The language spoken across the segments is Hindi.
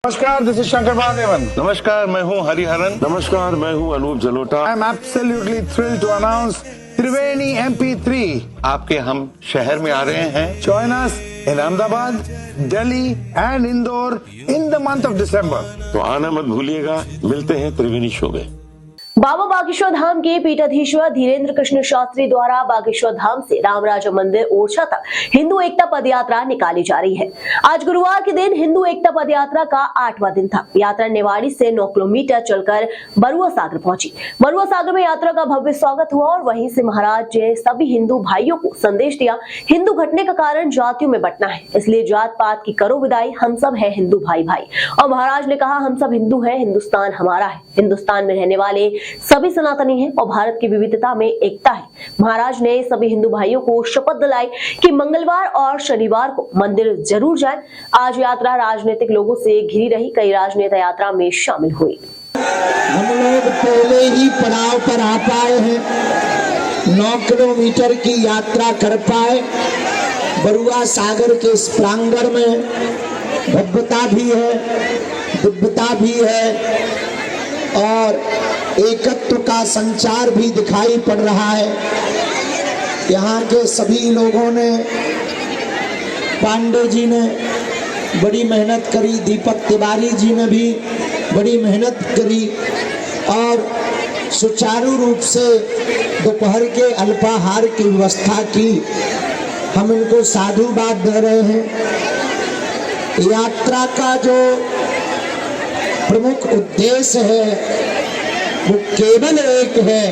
नमस्कार, दिस इज शंकर महादेवन। नमस्कार, मैं हूं हरिहरन। नमस्कार, मैं हूं Anup Jalota. I am absolutely thrilled to announce Triveni MP3 आपके हम शहर में आ रहे हैं। Join us in Ahmedabad, Delhi and Indore in the month of December. तो आना मत भूलिएगा। मिलते हैं त्रिवेणी शो में। बाबा बागेश्वर धाम के पीठाधीश्वर धीरेन्द्र कृष्ण शास्त्री द्वारा बागेश्वर धाम से रामराजा मंदिर ओरछा तक हिंदू एकता पदयात्रा निकाली जा रही है। आज गुरुवार के दिन हिंदू एकता पदयात्रा का 8वां दिन था। यात्रा नेवाड़ी से 9 किलोमीटर चलकर बरुआ सागर पहुंची। बरुआ सागर में यात्रा का भव्य स्वागत हुआ और वहीं से महाराज ने सभी हिंदू भाइयों को संदेश दिया, हिंदू घटने का कारण जातियों में बंटना है, इसलिए जात पात की करो विदाई, हम सब है हिंदू भाई भाई। और महाराज ने कहा, हम सब हिंदू हैं, हिंदुस्तान हमारा है, हिंदुस्तान में रहने वाले सभी सनातनी हैं और भारत की विविधता में एकता है। महाराज ने सभी हिंदू भाइयों को शपथ दिलाई कि मंगलवार और शनिवार को मंदिर जरूर जाएं। आज यात्रा राजनीतिक लोगों से घिरी रही, कई राजनेता यात्रा में शामिल हुए। हम लोग पहले ही पड़ाव पर आ पाए हैं, 9 किलोमीटर की यात्रा कर पाए। बरुआ सागर के इस प्रांगण में भव्यता भी है, दिव्यता भी है और एकत्व का संचार भी दिखाई पड़ रहा है। यहाँ के सभी लोगों ने, पांडे जी ने बड़ी मेहनत करी, दीपक तिवारी जी ने भी बड़ी मेहनत करी और सुचारू रूप से दोपहर के अल्पाहार की व्यवस्था की। हम इनको साधुवाद दे रहे हैं। यात्रा का जो प्रमुख उद्देश्य है वो केवल एक है,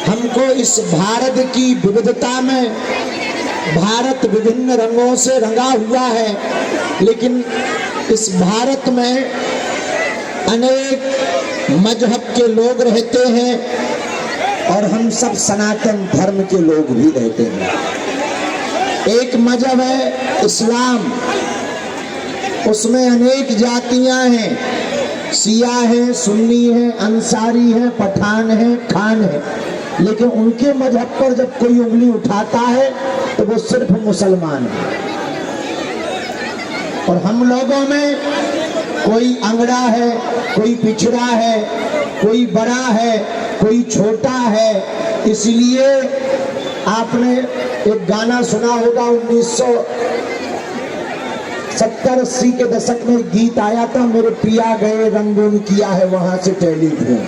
हमको इस भारत की विविधता में, भारत विभिन्न रंगों से रंगा हुआ है, लेकिन इस भारत में अनेक मजहब के लोग रहते हैं और हम सब सनातन धर्म के लोग भी रहते हैं। एक मजहब है इस्लाम, उसमें अनेक जातियां हैं, शिया है, सुन्नी है, अंसारी है, पठान है, खान है, लेकिन उनके मजहब पर जब कोई उंगली उठाता है तो वो सिर्फ मुसलमान है। और हम लोगों में कोई अंगड़ा है, कोई पिछड़ा है, कोई बड़ा है, कोई छोटा है। इसलिए आपने एक गाना सुना होगा, 1970-80 के दशक में गीत आया था, मेरे पिया गए रंगून किया है वहां से टेलीफोन।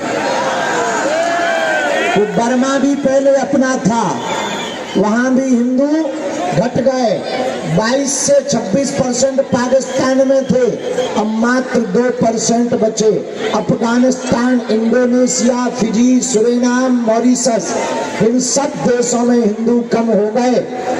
वो बर्मा भी पहले अपना था, वहां भी हिंदू घट गए। 22 से 26% पाकिस्तान में थे, अब मात्र 2% बचे। Afghanistan, Indonesia, Fiji, Suriname, Mauritius, इन सब देशों में हिंदू कम हो गए।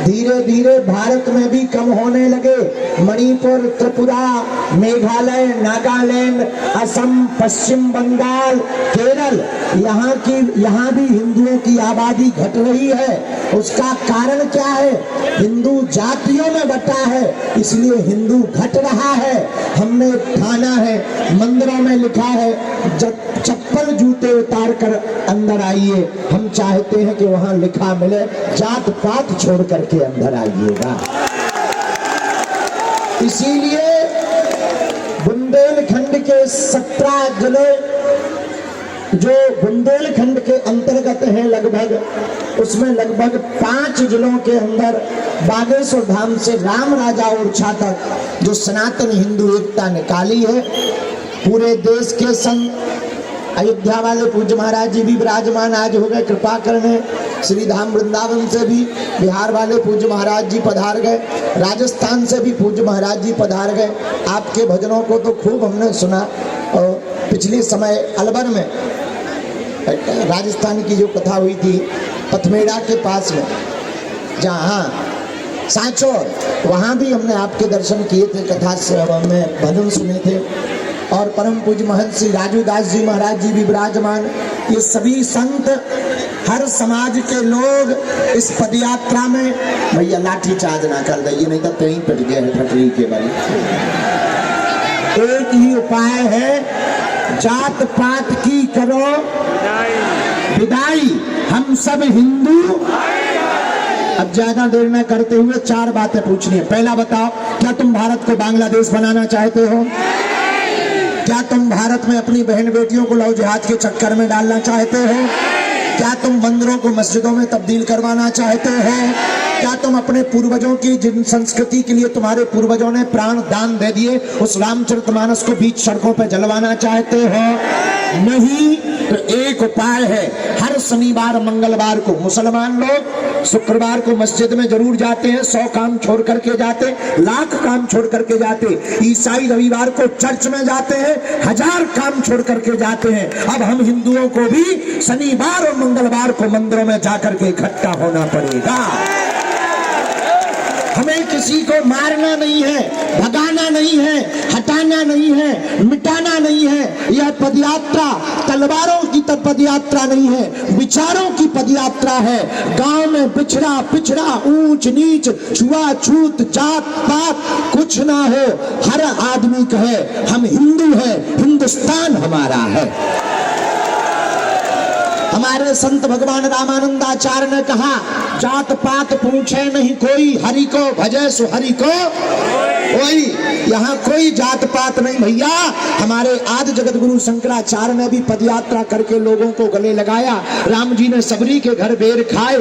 धीरे धीरे भारत में भी कम होने लगे। मणिपुर, त्रिपुरा, मेघालय, नागालैंड, असम, पश्चिम बंगाल, केरल, यहाँ भी हिंदुओं की आबादी घट रही है। उसका कारण क्या है? हिंदू जातियों में बटा है, इसलिए हिंदू घट रहा है। हमने ठाना है, मंदिरों में लिखा है, जब चप्पल जूते उतार कर अंदर आइए। हम चाहते हैं कि वहां लिखा मिले, जात पात छोड़ करके अंदर आइएगा। इसीलिए बुंदेलखंड के 17 जिले जो बुंदेलखंड के अंतर्गत हैं लगभग, उसमें लगभग 5 जिलों के अंदर बागेश्वर धाम से राम राजा ओरछा तक जो सनातन हिंदू एकता निकाली है। पूरे देश के संत अयोध्या वाले पूज्य महाराज जी भी विराजमान आज हो गए, कृपा करने। श्री धाम वृंदावन से भी बिहार वाले पूज्य महाराज जी पधार गए, राजस्थान से भी पूज्य महाराज जी पधार गए। आपके भजनों को तो खूब हमने सुना। और पिछले समय अलवर में राजस्थान की जो कथा हुई थी, पथमेड़ा के पास में, जहाँ सांचौर, वहाँ भी हमने आपके दर्शन किए थे, कथा से में भजन सुने थे। और परम पूज्य महंत श्री राजू दास जी महाराज जी भी विराजमान। ये सभी संत, हर समाज के लोग इस पदयात्रा में, भैया लाठी चार्ज ना कर दीजिए, नहीं तो कहीं पिट गए ठटरी के बारे। एक ही उपाय है, जात पात की करो विदाई, हम सब हिंदू। अब ज्यादा देर न करते हुए 4 बातें पूछनी है। पहला बताओ, क्या तुम भारत को बांग्लादेश बनाना चाहते हो? क्या तुम भारत में अपनी बहन बेटियों को लव जिहाद के चक्कर में डालना चाहते हो? क्या तुम मंदिरों को मस्जिदों में तब्दील करवाना चाहते हो? क्या तुम अपने पूर्वजों की जिन संस्कृति के लिए तुम्हारे पूर्वजों ने प्राण दान दे दिए उस रामचरितमानस को बीच सड़कों पर जलवाना चाहते हो? नहीं। तो एक उपाय है, हर शनिवार मंगलवार को मुसलमान लोग शुक्रवार को मस्जिद में जरूर जाते हैं, 100 काम छोड़ करके जाते, लाख काम छोड़ करके जाते। ईसाई रविवार को चर्च में जाते हैं, 1000 काम छोड़ करके जाते हैं। अब हम हिंदुओं को भी शनिवार और मंगलवार को मंदिरों में जाकर के इकट्ठा होना पड़ेगा। हमें किसी को मारना नहीं है, भगाना नहीं है, हटाना नहीं है, मिटाना नहीं है। यह पदयात्रा तलवारों की पदयात्रा नहीं है, विचारों की पदयात्रा है। गांव में बिछड़ा पिछड़ा, ऊंच नीच, छुआछूत, जात पात कुछ ना हो, हर आदमी कहे हम हिंदू हैं, हिंदुस्तान हमारा है। हमारे संत भगवान रामानंदाचार्य ने कहा, जात पात पूछे नहीं कोई, हरि को भजे सो हरि को कोई। यहाँ कोई जात पात नहीं भैया। हमारे आदि जगत गुरु शंकराचार्य ने भी पदयात्रा करके लोगों को गले लगाया। राम जी ने सबरी के घर बेर खाए